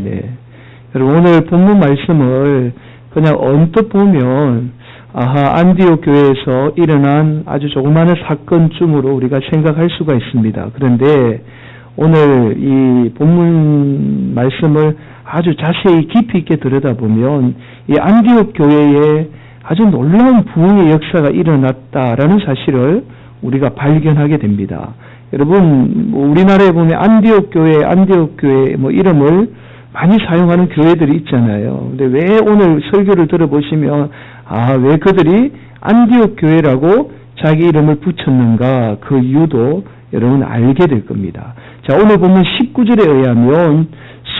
네. 여러분, 오늘 본문 말씀을 그냥 언뜻 보면, 안디옥 교회에서 일어난 아주 조그마한 사건쯤으로 우리가 생각할 수가 있습니다. 그런데 오늘 이 본문 말씀을 아주 자세히 깊이 있게 들여다보면 이 안디옥 교회에 아주 놀라운 부흥의 역사가 일어났다라는 사실을 우리가 발견하게 됩니다. 여러분, 우리나라에 보면 안디옥 교회 이름을 많이 사용하는 교회들이 있잖아요. 근데 왜 오늘 설교를 들어보시면 왜 그들이 안디옥 교회라고 자기 이름을 붙였는가, 그 이유도 여러분 알게 될 겁니다. 자, 오늘 보면 19절에 의하면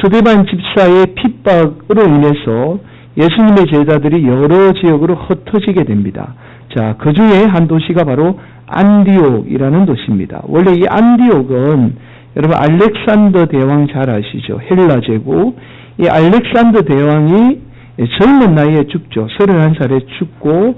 스데반 집사의 핍박으로 인해서 예수님의 제자들이 여러 지역으로 흩어지게 됩니다. 자, 그 중에 한 도시가 바로 안디옥이라는 도시입니다. 원래 이 안디옥은 여러분 알렉산더 대왕 잘 아시죠? 헬라 제국. 이 알렉산더 대왕이 젊은 나이에 죽죠. 31살에 죽고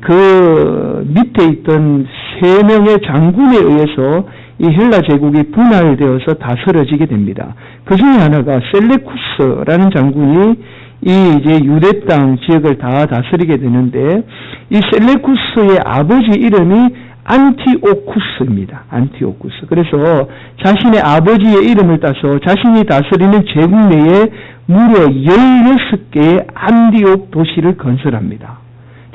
그 밑에 있던 3명의 장군에 의해서 이 헬라 제국이 분할되어서 다스려지게 됩니다. 그 중에 하나가 셀레쿠스라는 장군이 이제 유대 땅 지역을 다 다스리게 되는데, 이 셀레쿠스의 아버지 이름이 안티오쿠스입니다. 안티오쿠스. 그래서 자신의 아버지의 이름을 따서 자신이 다스리는 제국 내에 무려 16개의 안디옥 도시를 건설합니다.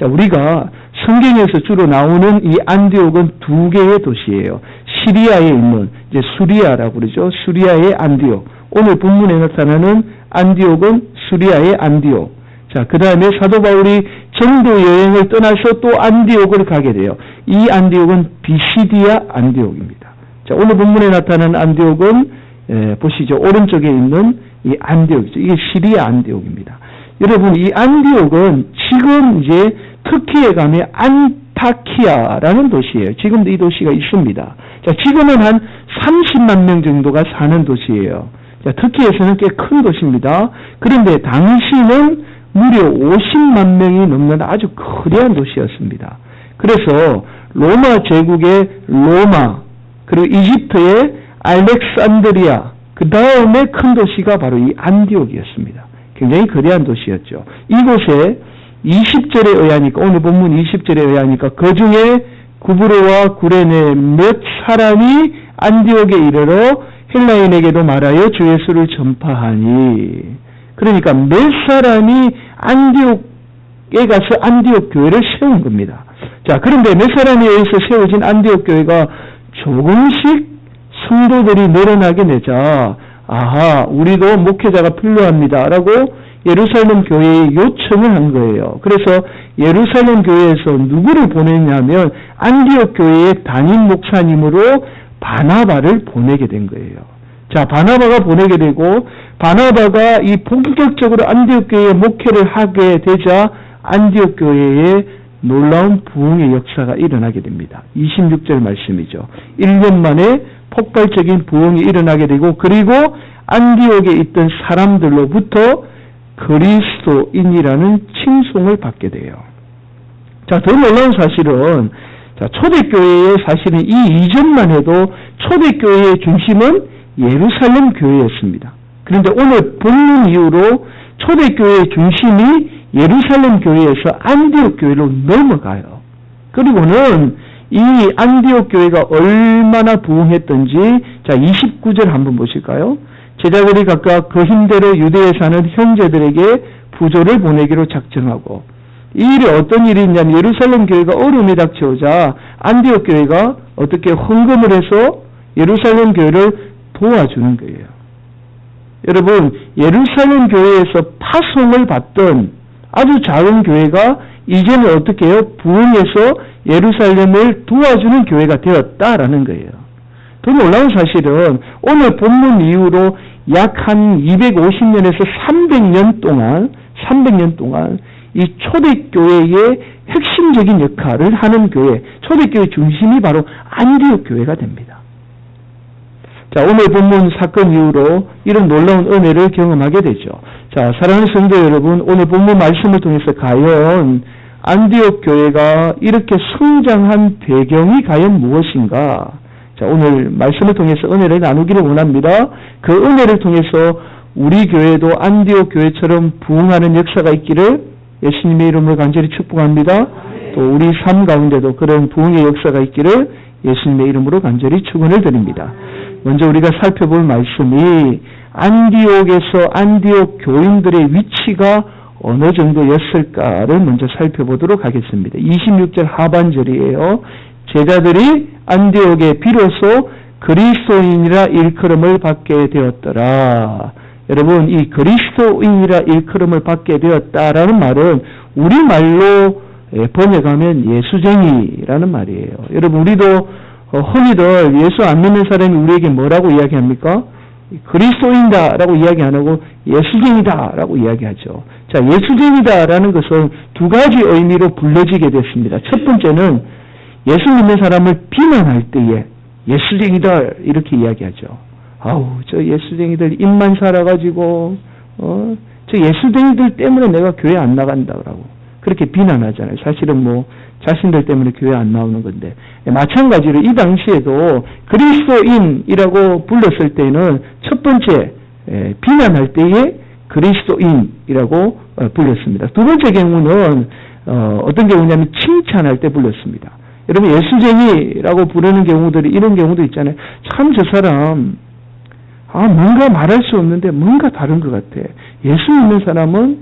자, 우리가 성경에서 주로 나오는 이 안디옥은 2개의 도시예요. 시리아에 있는 이제 수리아라고 그러죠. 수리아의 안디옥. 오늘 본문에 나타나는 안디옥은 수리아의 안디옥. 자, 그 다음에 사도 바울이 전도 여행을 떠나서 또 안디옥을 가게 돼요. 이 안디옥은 비시디아 안디옥입니다. 자, 오늘 본문에 나타나는 안디옥은 보시죠. 오른쪽에 있는 이 안디옥이죠. 이게 시리아 안디옥입니다. 여러분, 이 안디옥은 지금 이제 터키에 가면 안타키아라는 도시예요. 지금도 이 도시가 있습니다. 자, 지금은 한 30만 명 정도가 사는 도시예요. 자, 터키에서는 꽤 큰 도시입니다. 그런데 당시는 무려 50만 명이 넘는 아주 거대한 도시였습니다. 그래서 로마 제국의 로마, 그리고 이집트의 알렉산드리아, 그 다음에 큰 도시가 바로 이 안디옥이었습니다. 굉장히 거대한 도시였죠. 이곳에 20절에 의하니까, 오늘 본문 20절에 의하니까 그 중에 구브로와 구레네 몇 사람이 안디옥에 이르러 헬라인에게도 말하여 주 예수를 전파하니. 그러니까 몇 사람이 안디옥에 가서 안디옥 교회를 세운 겁니다. 자, 그런데 몇 사람에 의해서 세워진 안디옥 교회가 조금씩 성도들이 늘어나게 되자, 우리도 목회자가 필요합니다라고 예루살렘 교회에 요청을 한 거예요. 그래서 예루살렘 교회에서 누구를 보냈냐면 안디옥 교회의 담임 목사님으로 바나바를 보내게 된 거예요. 자, 바나바가 보내게 되고, 바나바가 이 본격적으로 안디옥 교회에 목회를 하게 되자 안디옥 교회에 놀라운 부흥의 역사가 일어나게 됩니다. 26절 말씀이죠. 1년 만에 폭발적인 부흥이 일어나게 되고, 그리고 안디옥에 있던 사람들로부터 그리스도인이라는 칭송을 받게 돼요. 자, 더 놀라운 사실은, 자, 초대교회의 사실은 이 이전만 해도 초대교회의 중심은 예루살렘 교회였습니다. 그런데 오늘 본문 이후로 초대교회의 중심이 예루살렘 교회에서 안디옥 교회로 넘어가요. 그리고는 이 안디옥 교회가 얼마나 부흥했던지, 자, 29절 한번 보실까요? 제자들이 각각 그 힘대로 유대에 사는 형제들에게 부조를 보내기로 작정하고, 이 일이 어떤 일이 있냐면 예루살렘 교회가 어려움이 닥쳐오자 안디옥 교회가 어떻게 헌금을 해서 예루살렘 교회를 도와주는 거예요. 여러분, 예루살렘 교회에서 파송을 받던 아주 작은 교회가 이제는 어떻게 해요? 부흥해서 예루살렘을 도와주는 교회가 되었다라는 거예요. 더 놀라운 사실은 오늘 본문 이후로 약 한 250년에서 300년 동안 이 초대교회의 핵심적인 역할을 하는 교회, 초대교회 중심이 바로 안디옥 교회가 됩니다. 자, 오늘 본문 사건 이후로 이런 놀라운 은혜를 경험하게 되죠. 자, 사랑하는 성도 여러분, 오늘 본문 말씀을 통해서 과연 안디옥 교회가 이렇게 성장한 배경이 과연 무엇인가? 자, 오늘 말씀을 통해서 은혜를 나누기를 원합니다. 그 은혜를 통해서 우리 교회도 안디옥 교회처럼 부흥하는 역사가 있기를 예수님의 이름으로 간절히 축복합니다. 또 우리 삶 가운데도 그런 부흥의 역사가 있기를 예수님의 이름으로 간절히 축원을 드립니다. 먼저 우리가 살펴볼 말씀이 안디옥에서 안디옥 교인들의 위치가 어느 정도였을까를 먼저 살펴보도록 하겠습니다. 26절 하반절이에요. 제자들이 안디옥에 비로소 그리스도인이라 일컬음을 받게 되었더라. 여러분, 이 그리스도인이라 일컬음을 받게 되었다라는 말은 우리말로 번역하면 예수쟁이라는 말이에요. 여러분, 우리도 흔히들 예수 안 믿는 사람이 우리에게 뭐라고 이야기합니까? 그리스도인이다라고 이야기 안 하고 예수쟁이다라고 이야기하죠. 자, 예수쟁이다라는 것은 두 가지 의미로 불려지게 됐습니다. 첫 번째는 예수 믿는 사람을 비난할 때에 예수쟁이다 이렇게 이야기하죠. 아우, 저 예수쟁이들 입만 살아가지고 저 예수쟁이들 때문에 내가 교회 안 나간다고 그렇게 비난하잖아요. 사실은 뭐 자신들 때문에 교회 안 나오는 건데, 마찬가지로 이 당시에도 그리스도인이라고 불렀을 때는 첫 번째 비난할 때에 그리스도인이라고 불렀습니다. 두 번째 경우는 어떤 경우냐면 칭찬할 때 불렀습니다. 여러분, 예수쟁이라고 부르는 경우들이 이런 경우도 있잖아요. 참 저 사람 뭔가 말할 수 없는데 뭔가 다른 것 같아. 예수 믿는 사람은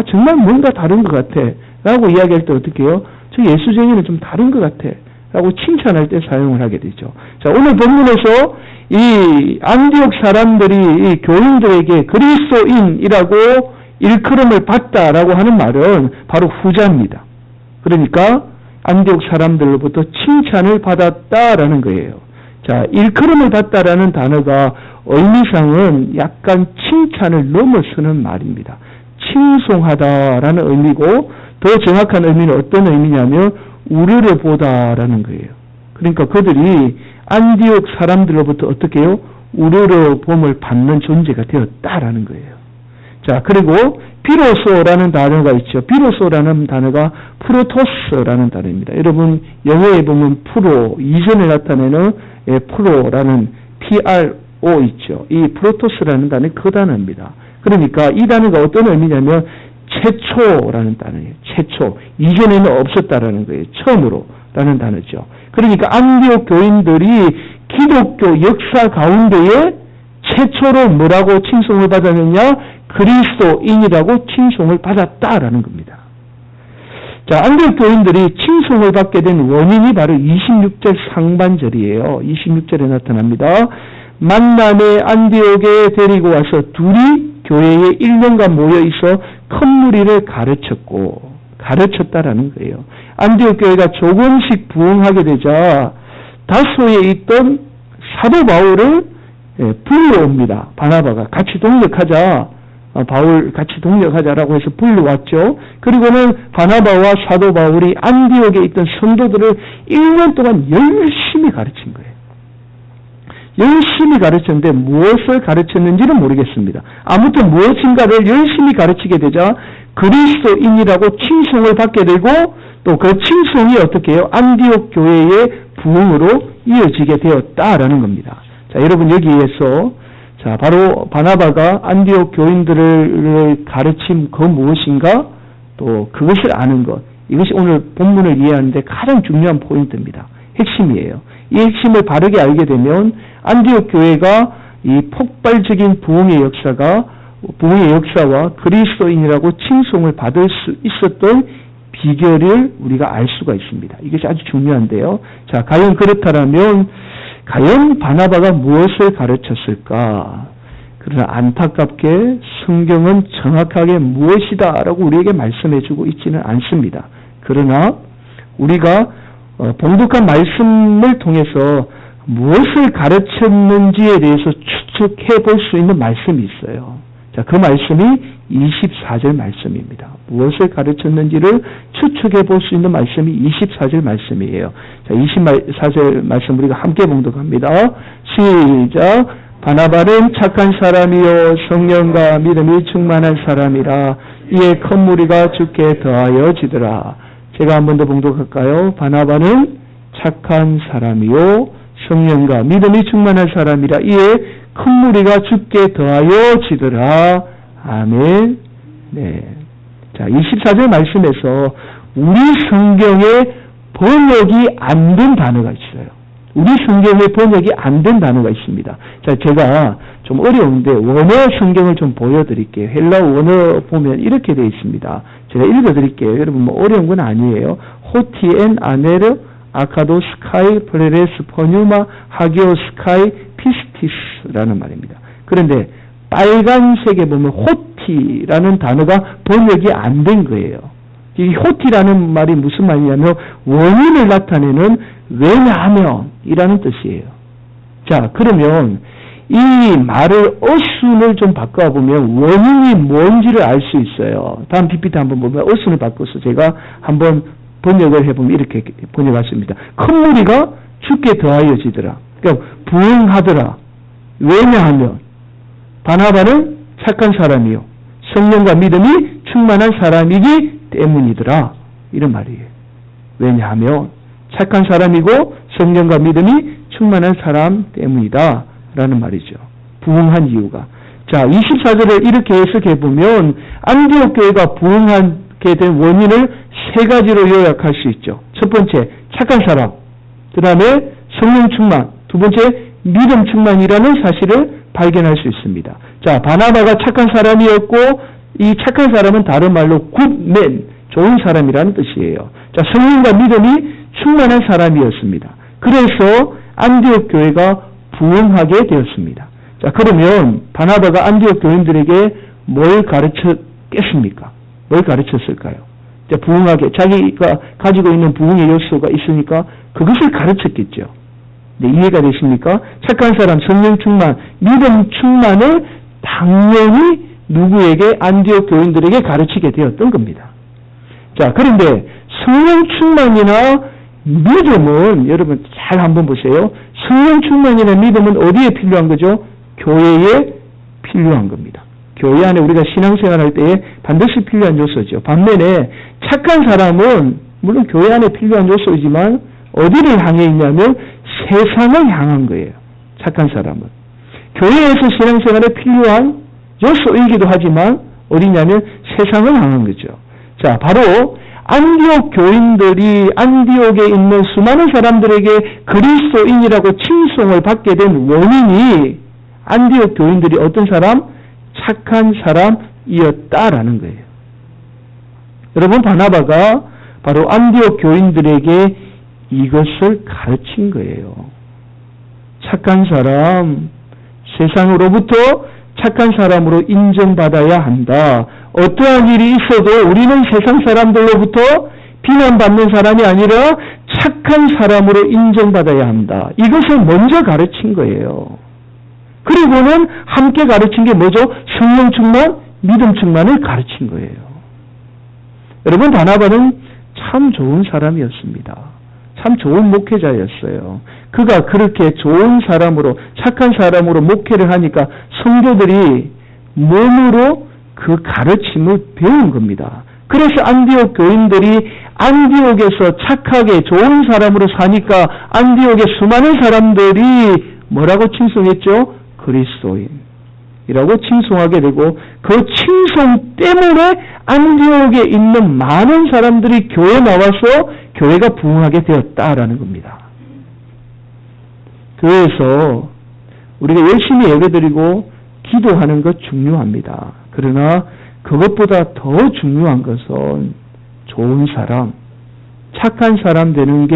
정말 뭔가 다른 것 같아 라고 이야기할 때 어떻게 해요? 저 예수쟁이는 좀 다른 것 같아 라고 칭찬할 때 사용을 하게 되죠. 자, 오늘 본문에서 이 안디옥 사람들이 이 교인들에게 그리스도인이라고 일컬음을 받다라고 하는 말은 바로 후자입니다. 그러니까 안디옥 사람들로부터 칭찬을 받았다라는 거예요. 자, 일컬음을 받다라는 단어가 의미상은 약간 칭찬을 넘어서는 말입니다. 칭송하다라는 의미고, 더 정확한 의미는 어떤 의미냐면 우러러보다라는 거예요. 그러니까 그들이 안디옥 사람들로부터 어떻게 해요? 우러러봄을 받는 존재가 되었다라는 거예요. 자, 그리고 비로소라는 단어가 있죠. 비로소라는 단어가 프로토스라는 단어입니다. 여러분, 영어에 보면 프로, 이전에 나타내는 프로라는 PRO 있죠. 이 프로토스라는 단어는 그 단어입니다. 그러니까 이 단어가 어떤 의미냐면 최초라는 단어예요. 최초. 이전에는 없었다라는 거예요. 처음으로라는 단어죠. 그러니까 안디옥 교인들이 기독교 역사 가운데에 최초로 뭐라고 칭송을 받았느냐? 그리스도인이라고 칭송을 받았다라는 겁니다. 자, 안디옥 교인들이 칭송을 받게 된 원인이 바로 26절 상반절이에요. 26절에 나타납니다. 만남에 안디옥에 데리고 와서 둘이 교회에 1년간 모여 있어 큰 무리를 가르쳤다라는 거예요. 안디옥 교회가 조금씩 부흥하게 되자 다소에 있던 사도 바울을 불러옵니다. 바나바가 같이 동력하자. 바울 같이 동력하자라고 해서 불러왔죠. 그리고는 바나바와 사도 바울이 안디옥에 있던 성도들을 1년 동안 열심히 가르친 거예요. 열심히 가르쳤는데 무엇을 가르쳤는지는 모르겠습니다. 아무튼 무엇인가를 열심히 가르치게 되자 그리스도인이라고 칭송을 받게 되고, 또 그 칭송이 어떻게 해요? 안디옥 교회의 부흥으로 이어지게 되었다라는 겁니다. 자, 여러분, 여기에서 자, 바로 바나바가 안디옥 교인들을 가르친 그 무엇인가, 또 그것을 아는 것, 이것이 오늘 본문을 이해하는데 가장 중요한 포인트입니다. 핵심이에요. 이 핵심을 바르게 알게 되면 안디옥 교회가 이 폭발적인 부흥의 역사와 그리스도인이라고 칭송을 받을 수 있었던 비결을 우리가 알 수가 있습니다. 이것이 아주 중요한데요. 자, 과연 그렇다면 과연 바나바가 무엇을 가르쳤을까? 그러나 안타깝게 성경은 정확하게 무엇이다라고 우리에게 말씀해주고 있지는 않습니다. 그러나 우리가 봉독한 말씀을 통해서 무엇을 가르쳤는지에 대해서 추측해 볼 수 있는 말씀이 있어요. 자, 그 말씀이 24절 말씀입니다. 무엇을 가르쳤는지를 추측해 볼 수 있는 말씀이 24절 말씀이에요. 자, 24절 말씀 우리가 함께 봉독합니다. 시작. 바나바는 착한 사람이요 성령과 믿음이 충만한 사람이라 이에 큰 무리가 주께 더하여지더라. 제가 한 번 더 봉독할까요? 바나바는 착한 사람이요 성령과 믿음이 충만한 사람이라 이에 큰 무리가 죽게 더하여지더라. 아멘. 네. 자, 24절 말씀에서 우리 성경에 번역이 안 된 단어가 있어요. 우리 성경에 번역이 안 된 단어가 있습니다. 자, 제가 좀 어려운데 원어 성경을 좀 보여드릴게요. 헬라 원어 보면 이렇게 되어 있습니다. 제가 읽어드릴게요. 여러분 뭐 어려운 건 아니에요. 호티엔 아네르 아카도 스카이 프레레스 포뉴마 하기오 스카이 피스티스라는 말입니다. 그런데 빨간색에 보면 호티라는 단어가 번역이 안 된 거예요. 이 호티라는 말이 무슨 말이냐면 원인을 나타내는 왜냐하면 이라는 뜻이에요. 자, 그러면 이 말을 어순을 좀 바꿔보면 원인이 뭔지를 알 수 있어요. 다음 PPT 한번 보면 어순을 바꿔서 제가 한번 번역을 해보면 이렇게 번역했습니다. 큰 무리가 죽게 더하여지더라. 그러니까 부흥하더라. 왜냐하면 바나바는 착한 사람이요 성령과 믿음이 충만한 사람이기 때문이더라. 이런 말이에요. 왜냐하면 착한 사람이고 성령과 믿음이 충만한 사람 때문이다. 라는 말이죠. 부흥한 이유가. 자, 24절을 이렇게 해석해보면 안디옥 교회가 부흥하게 된 원인을 세 가지로 요약할 수 있죠. 첫 번째, 착한 사람. 그 다음에 성령 충만. 두 번째, 믿음 충만이라는 사실을 발견할 수 있습니다. 자, 바나바가 착한 사람이었고 이 착한 사람은 다른 말로 굿맨, 좋은 사람이라는 뜻이에요. 자, 성령과 믿음이 충만한 사람이었습니다. 그래서 안디옥 교회가 부흥하게 되었습니다. 자, 그러면 바나바가 안디옥 교인들에게 뭘 가르쳤겠습니까? 뭘 가르쳤을까요? 자, 부흥하게 자기가 가지고 있는 부흥의 요소가 있으니까 그것을 가르쳤겠죠. 네, 이해가 되십니까? 착한 사람, 성령 충만, 믿음 충만을 당연히 누구에게? 안디옥 교인들에게 가르치게 되었던 겁니다. 자, 그런데 성령 충만이나 믿음은 여러분 잘 한번 보세요. 성령 충만이나 믿음은 어디에 필요한 거죠? 교회에 필요한 겁니다. 교회 안에 우리가 신앙생활할 때에 반드시 필요한 요소죠. 반면에 착한 사람은 물론 교회 안에 필요한 요소이지만 어디를 향해 있냐면 세상을 향한 거예요. 착한 사람은. 교회에서 신앙생활에 필요한 요소이기도 하지만 어디냐면 세상을 향한 거죠. 자, 바로 안디옥 교인들이 안디옥에 있는 수많은 사람들에게 그리스도인이라고 칭송을 받게 된 원인이 안디옥 교인들이 어떤 사람? 착한 사람이었다라는 거예요. 여러분, 바나바가 바로 안디옥 교인들에게 이것을 가르친 거예요. 착한 사람, 세상으로부터 착한 사람으로 인정받아야 한다. 어떠한 일이 있어도 우리는 세상 사람들로부터 비난받는 사람이 아니라 착한 사람으로 인정받아야 한다. 이것을 먼저 가르친 거예요. 그리고는 함께 가르친 게 뭐죠? 성령 충만, 믿음 충만을 가르친 거예요. 여러분, 바나바는 참 좋은 사람이었습니다. 참 좋은 목회자였어요. 그가 그렇게 좋은 사람으로, 착한 사람으로 목회를 하니까 성도들이 몸으로 그 가르침을 배운 겁니다. 그래서 안디옥 교인들이 안디옥에서 착하게 좋은 사람으로 사니까 안디옥의 수많은 사람들이 뭐라고 칭송했죠? 그리스도인이라고 칭송하게 되고 그 칭송 때문에 안디옥에 있는 많은 사람들이 교회에 나와서 교회가 부흥하게 되었다라는 겁니다. 교회에서 우리가 열심히 예배드리고 기도하는 것 중요합니다. 그러나 그것보다 더 중요한 것은 좋은 사람, 착한 사람 되는 게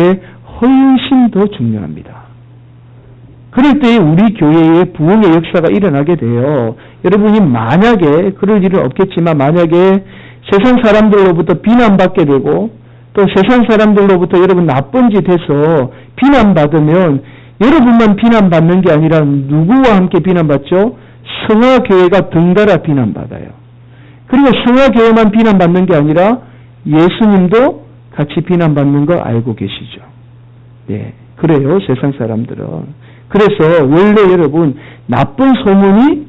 훨씬 더 중요합니다. 그럴 때 우리 교회에 부흥의 역사가 일어나게 돼요. 여러분이 만약에 그럴 일은 없겠지만 만약에 세상 사람들로부터 비난받게 되고 또 세상 사람들로부터 여러분 나쁜 짓 해서 비난받으면 여러분만 비난받는 게 아니라 누구와 함께 비난받죠? 성화교회가 등달아 비난받아요. 그리고 성화교회만 비난받는 게 아니라 예수님도 같이 비난받는 거 알고 계시죠? 네, 그래요. 세상 사람들은. 그래서 원래 여러분 나쁜 소문이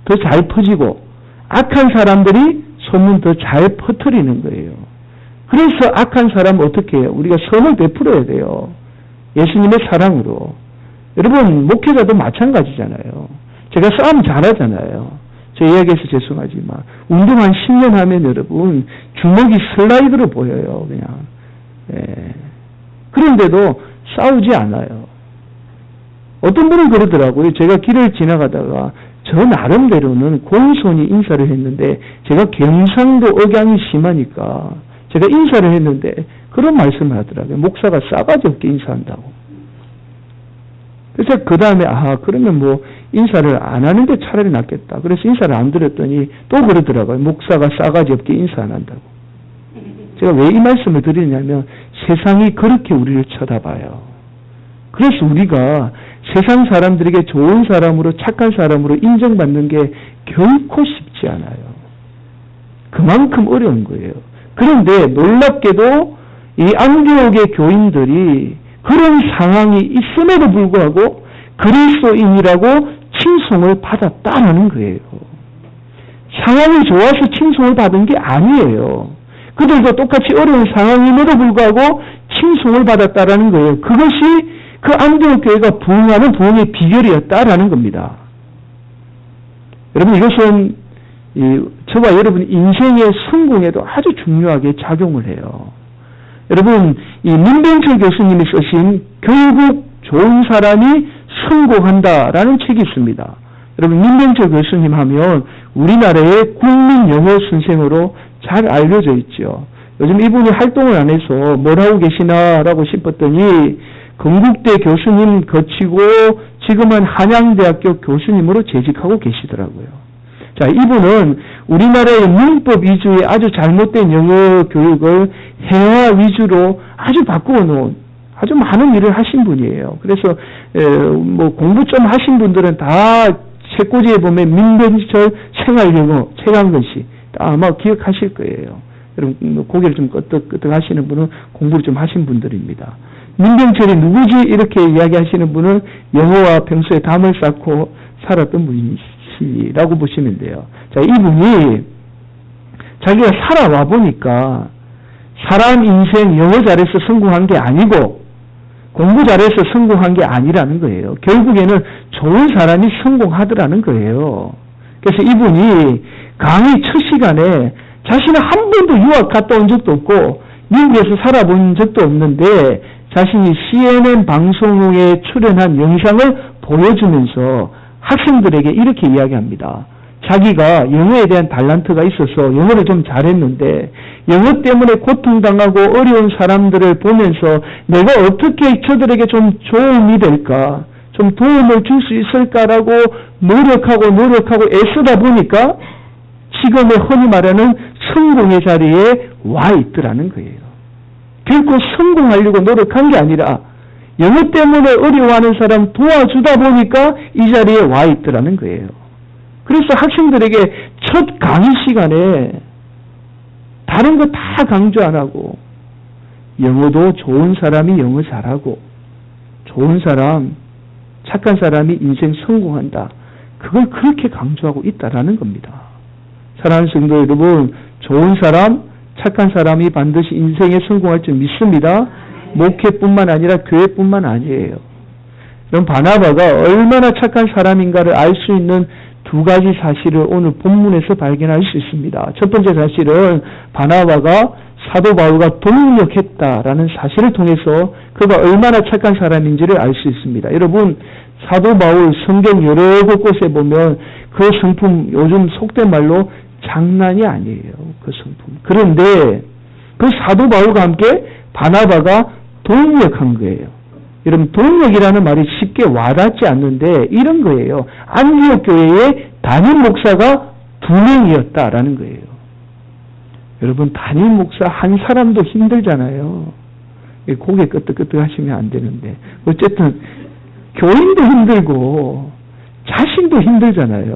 더 잘 퍼지고 악한 사람들이 소문 더 잘 퍼뜨리는 거예요. 그래서 악한 사람은 어떻게 해요? 우리가 선을 베풀어야 돼요. 예수님의 사랑으로. 여러분 목회자도 마찬가지잖아요. 제가 싸움 잘하잖아요. 제 이야기해서 죄송하지만 운동 한 10년 하면 여러분 주먹이 슬라이드로 보여요. 그냥. 예. 그런데도 싸우지 않아요. 어떤 분은 그러더라고요. 제가 길을 지나가다가 저 나름대로는 공손히 인사를 했는데 제가 경상도 억양이 심하니까 제가 인사를 했는데 그런 말씀을 하더라고요. 목사가 싸가지 없게 인사한다고. 그래서 그 다음에 그러면 뭐 인사를 안 하는 게 차라리 낫겠다. 그래서 인사를 안 드렸더니 또 그러더라고요. 목사가 싸가지 없게 인사 안 한다고. 제가 왜 이 말씀을 드리냐면 세상이 그렇게 우리를 쳐다봐요. 그래서 우리가 세상 사람들에게 좋은 사람으로 착한 사람으로 인정받는 게 결코 쉽지 않아요. 그만큼 어려운 거예요. 그런데 놀랍게도 이 안디옥의 교인들이 그런 상황이 있음에도 불구하고 그리스도인이라고 칭송을 받았다라는 거예요. 상황이 좋아서 칭송을 받은 게 아니에요. 그들도 똑같이 어려운 상황임에도 불구하고 칭송을 받았다라는 거예요. 그것이 그 안디옥 교회가 부흥하는 부흥의 비결이었다라는 겁니다. 여러분 이것은 저와 여러분 인생의 성공에도 아주 중요하게 작용을 해요. 여러분 이 민병철 교수님이 쓰신 결국 좋은 사람이 성공한다라는 책이 있습니다. 여러분 민병철 교수님 하면 우리나라의 국민 영어 선생으로 잘 알려져 있죠. 요즘 이분이 활동을 안 해서 뭘 하고 계시나라고 싶었더니 건국대 교수님 거치고 지금은 한양대학교 교수님으로 재직하고 계시더라고요. 자, 이분은 우리나라의 문법 위주의 아주 잘못된 영어 교육을 회화 위주로 아주 바꾸어 놓은 아주 많은 일을 하신 분이에요. 그래서 뭐 공부 좀 하신 분들은 다 책꽂이에 보면 민병철 생활영어 책 한 권씩 아마 기억하실 거예요. 여러분 고개를 좀 끄덕끄덕 하시는 분은 공부를 좀 하신 분들입니다. 민병철이 누구지 이렇게 이야기하시는 분은 영어와 평소에 담을 쌓고 살았던 분이시라고 보시면 돼요. 자, 이분이 자기가 살아와 보니까 사람 인생 영어 잘해서 성공한 게 아니고 공부 잘해서 성공한 게 아니라는 거예요. 결국에는 좋은 사람이 성공하더라는 거예요. 그래서 이분이 강의 첫 시간에 자신은 한 번도 유학 갔다 온 적도 없고 미국에서 살아본 적도 없는데 자신이 CNN 방송에 출연한 영상을 보여주면서 학생들에게 이렇게 이야기합니다. 자기가 영어에 대한 달란트가 있어서 영어를 좀 잘했는데 영어 때문에 고통당하고 어려운 사람들을 보면서 내가 어떻게 저들에게 좀 도움이 될까, 좀 도움을 줄 수 있을까라고 노력하고 애쓰다 보니까 지금의 흔히 말하는 성공의 자리에 와 있더라는 거예요. 결코 성공하려고 노력한 게 아니라 영어 때문에 어려워하는 사람 도와주다 보니까 이 자리에 와 있더라는 거예요. 그래서 학생들에게 첫 강의 시간에 다른 거 다 강조 안 하고 영어도 좋은 사람이 영어 잘하고 좋은 사람, 착한 사람이 인생 성공한다. 그걸 그렇게 강조하고 있다라는 겁니다. 사랑하는 성도 여러분, 좋은 사람, 착한 사람이 반드시 인생에 성공할 줄 믿습니다. 목회뿐만 아니라 교회뿐만 아니에요. 그럼 바나바가 얼마나 착한 사람인가를 알 수 있는 두 가지 사실을 오늘 본문에서 발견할 수 있습니다. 첫 번째 사실은 바나바가 사도 바울과 동력했다라는 사실을 통해서 그가 얼마나 착한 사람인지를 알 수 있습니다. 여러분, 사도 바울 성경 여러 곳곳에 보면 그 성품 요즘 속된 말로 장난이 아니에요. 그 성품. 그런데 그 사도 바울과 함께 바나바가 동력한 거예요. 여러분, 동력이라는 말이 쉽게 와닿지 않는데 이런 거예요. 안디옥 교회의 담임 목사가 2명이었다라는 거예요. 여러분, 담임 목사 한 사람도 힘들잖아요. 고개 끄덕끄덕 하시면 안 되는데. 어쨌든 교인도 힘들고 자신도 힘들잖아요.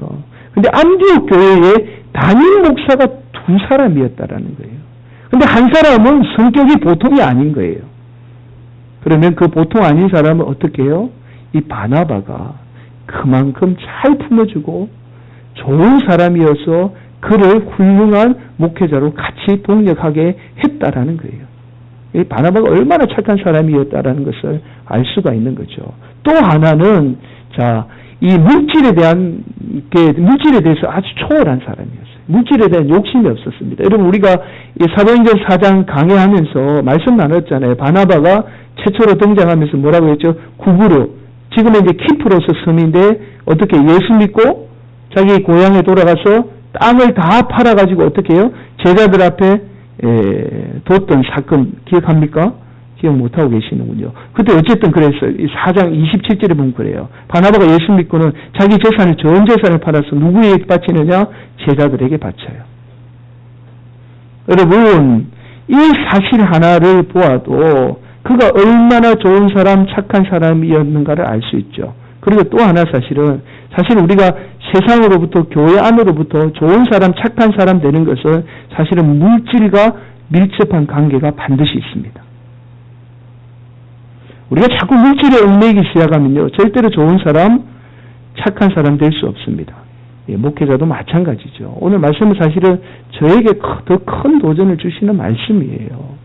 근데 안디옥 교회의 담임 목사가 2사람이었다라는 거예요. 근데 한 사람은 성격이 보통이 아닌 거예요. 그러면 그 보통 아닌 사람은 어떻게 해요? 이 바나바가 그만큼 잘 품어주고 좋은 사람이어서 그를 훌륭한 목회자로 같이 동력하게 했다라는 거예요. 이 바나바가 얼마나 착한 사람이었다라는 것을 알 수가 있는 거죠. 또 하나는, 자, 이 물질에 대해서 아주 초월한 사람이었어요. 물질에 대한 욕심이 없었습니다. 여러분, 우리가 이 사도행전 4장 강해하면서 말씀 나눴잖아요. 바나바가 최초로 등장하면서 뭐라고 했죠? 구브르. 지금은 이제 키프로스 섬인데 어떻게 예수 믿고 자기 고향에 돌아가서 땅을 다 팔아가지고 어떻게 해요? 제자들 앞에 뒀던 사건 기억합니까? 기억 못하고 계시는군요. 그때 어쨌든 그랬어요. 4장 27절에 보면 그래요. 바나바가 예수 믿고는 자기 재산을, 전 재산을 팔아서 누구에게 바치느냐? 제자들에게 바쳐요. 여러분, 이 사실 하나를 보아도 그가 얼마나 좋은 사람, 착한 사람이었는가를 알 수 있죠. 그리고 또 하나 사실은, 사실 우리가 세상으로부터, 교회 안으로부터 좋은 사람, 착한 사람 되는 것은 사실은 물질과 밀접한 관계가 반드시 있습니다. 우리가 자꾸 물질에 얽매이기 시작하면요, 절대로 좋은 사람, 착한 사람 될 수 없습니다. 예, 목회자도 마찬가지죠. 오늘 말씀은 사실은 저에게 더 큰 도전을 주시는 말씀이에요.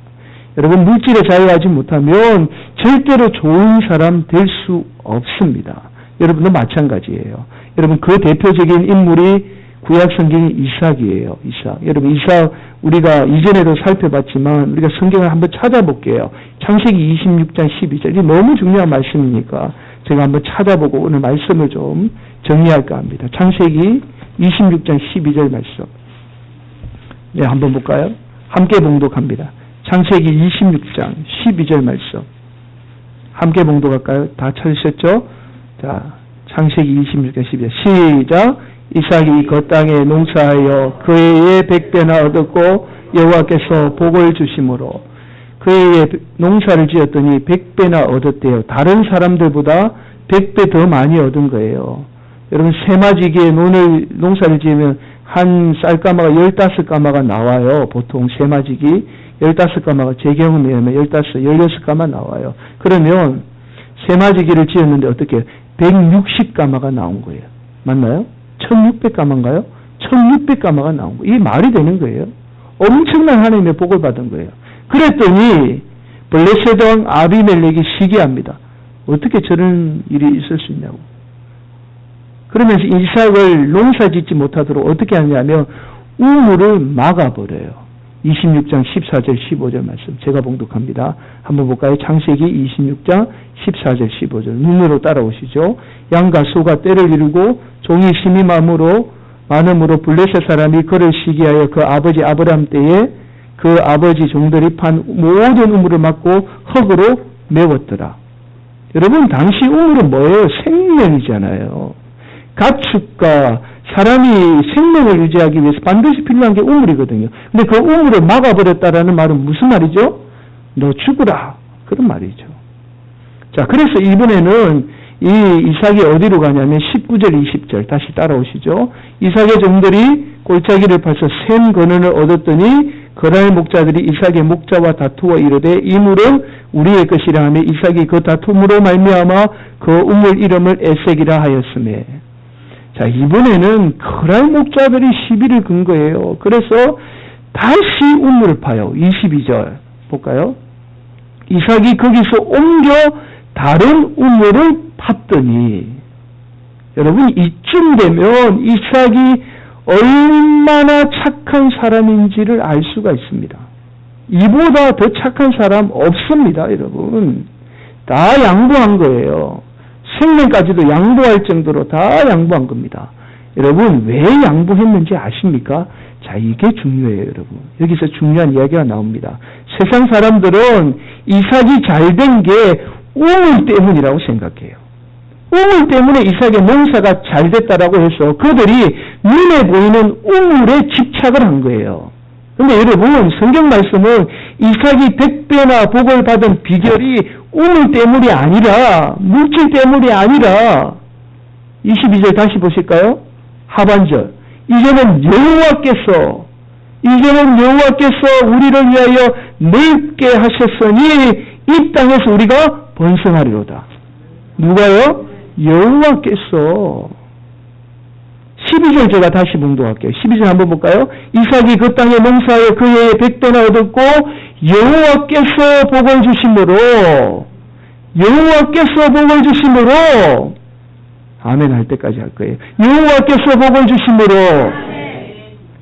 여러분, 물질에 자유하지 못하면 절대로 좋은 사람 될 수 없습니다. 여러분도 마찬가지예요. 여러분, 그 대표적인 인물이 구약 성경의 이삭이에요. 이삭. 여러분, 이삭 우리가 이전에도 살펴봤지만 우리가 성경을 한번 찾아볼게요. 창세기 26장 12절. 이게 너무 중요한 말씀이니까 제가 한번 찾아보고 오늘 말씀을 좀 정리할까 합니다. 창세기 26장 12절 말씀. 네, 한번 볼까요? 함께 봉독합니다. 창세기 26장 12절 말씀. 함께 봉독할까요? 다 찾으셨죠? 자, 창세기 26장 12절. 시작! 이삭이 그 땅에 농사하여 그 해에 100배나 얻었고 여호와께서 복을 주심으로 그 해에 농사를 지었더니 100배나 얻었대요. 다른 사람들보다 100배 더 많이 얻은 거예요. 여러분, 세마지기에 농사를 지으면 한 쌀가마가 15가마가 나와요. 보통 세마지기 15가마가 제 경험에 의하면 16가마 나와요. 그러면 세마지기를 지었는데 어떻게 160가마가 나온 거예요. 맞나요? 1600가마인가요? 1600가마가 나온 거예요. 이게 말이 되는 거예요. 엄청난 하나님의 복을 받은 거예요. 그랬더니 블레셋 왕 아비멜렉이 시기합니다. 어떻게 저런 일이 있을 수 있냐고. 그러면서 이삭을 농사 짓지 못하도록 어떻게 하냐면 우물을 막아버려요. 26장 14절 15절 말씀 제가 봉독합니다. 한번 볼까요? 창세기 26장 14절 15절 눈으로 따라오시죠. 양과 소가 떼를 이루고 종이 심히 많음으로 블레셋 사람이 그를 시기하여 그 아버지 아브라함 때에 그 아버지 종들이 판 모든 우물을 막고 흙으로 메웠더라. 여러분, 당시 우물은 뭐예요? 생명이잖아요. 가축과 사람이 생명을 유지하기 위해서 반드시 필요한 게 우물이거든요. 근데 그 우물을 막아버렸다라는 말은 무슨 말이죠? 너 죽으라. 그런 말이죠. 자, 그래서 이번에는 이 이삭이 어디로 가냐면 19절 20절 다시 따라오시죠. 이삭의 종들이 골짜기를 파서 샘 근원을 얻었더니 그날 목자들이 이삭의 목자와 다투어 이르되 이 물은 우리의 것이라 하며 이삭이 그 다툼으로 말미암아 그 우물 이름을 에색이라 하였으며. 자, 이번에는 그날 목자들이 시비를 건 거예요. 그래서 다시 우물을 파요. 22절 볼까요? 이삭이 거기서 옮겨 다른 우물을 팠더니, 여러분, 이쯤 되면 이삭이 얼마나 착한 사람인지를 알 수가 있습니다. 이보다 더 착한 사람 없습니다, 여러분. 다 양보한 거예요. 생명까지도 양보할 정도로 다 양보한 겁니다. 여러분, 왜 양보했는지 아십니까? 자, 이게 중요해요, 여러분. 여기서 중요한 이야기가 나옵니다. 세상 사람들은 이삭이 잘된 게 우물 때문이라고 생각해요. 우물 때문에 이삭의 농사가 잘 됐다라고 해서 그들이 눈에 보이는 우물에 집착을 한 거예요. 그런데 여러분, 성경 말씀은 이삭이 100배나 복을 받은 비결이 우물 때문이 아니라, 물질 때문이 아니라, 22절 다시 보실까요? 하반절. 이제는 여호와께서 우리를 위하여 넓게 하셨으니 이 땅에서 우리가 번성하리로다. 누가요? 여호와께서. 12절 제가 다시 봉독할게요. 12절 한번 볼까요? 이삭이 그 땅에 농사하여 그 해에 100배나 얻었고 여호와께서 복을 주심으로 아멘 할 때까지 할 거예요. 여호와께서 복을 주심으로.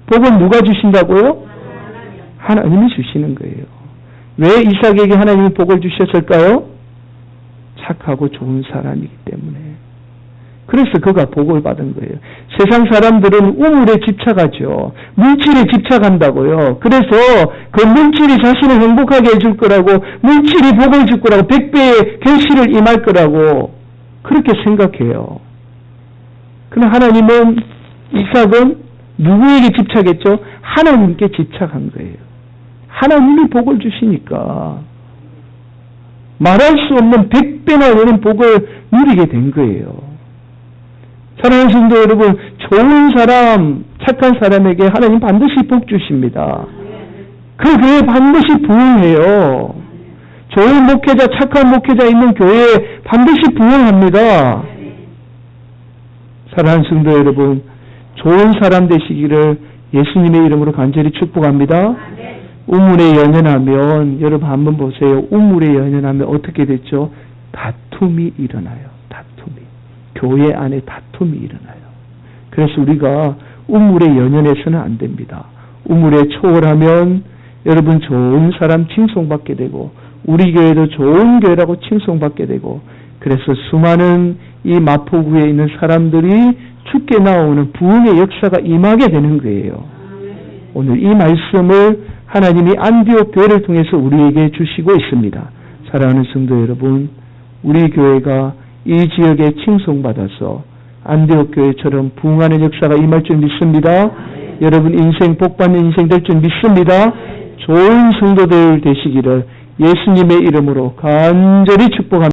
복은 누가 주신다고요? 하나님이 주시는 거예요. 왜 이삭에게 하나님이 복을 주셨을까요? 착하고 좋은 사람이기 때문에. 그래서 그가 복을 받은 거예요. 세상 사람들은 우물에 집착하죠. 물질에 집착한다고요. 그래서 그 물질이 자신을 행복하게 해줄 거라고, 물질이 복을 줄 거라고, 100배의 결실을 임할 거라고 그렇게 생각해요. 그러나 하나님은, 이삭은 누구에게 집착했죠? 하나님께 집착한 거예요. 하나님이 복을 주시니까 말할 수 없는 100배나 되는 복을 누리게 된 거예요. 사랑하는 성도 여러분, 좋은 사람, 착한 사람에게 하나님 반드시 복 주십니다. 그 교회 반드시 부흥해요. 좋은 목회자, 착한 목회자 있는 교회에 반드시 부흥합니다. 사랑하는 성도 여러분, 좋은 사람 되시기를 예수님의 이름으로 간절히 축복합니다. 우물에 연연하면, 여러분 한번 보세요. 우물에 연연하면 어떻게 됐죠? 다툼이 일어나요. 다툼이. 교회 안에 다툼이 일어나요. 그래서 우리가 우물에 연연해서는 안 됩니다. 우물에 초월하면 여러분 좋은 사람 칭송받게 되고, 우리 교회도 좋은 교회라고 칭송받게 되고, 그래서 수많은 이 마포구에 있는 사람들이 죽게 나오는 부흥의 역사가 임하게 되는 거예요. 오늘 이 말씀을 하나님이 안디옥 교회를 통해서 우리에게 주시고 있습니다. 사랑하는 성도 여러분, 우리 교회가 이 지역에 칭송받아서 안디옥 교회처럼 부흥하는 역사가 임할 줄 믿습니다. 여러분 인생 복받는 인생 될 줄 믿습니다. 좋은 성도들 되시기를 예수님의 이름으로 간절히 축복합니다.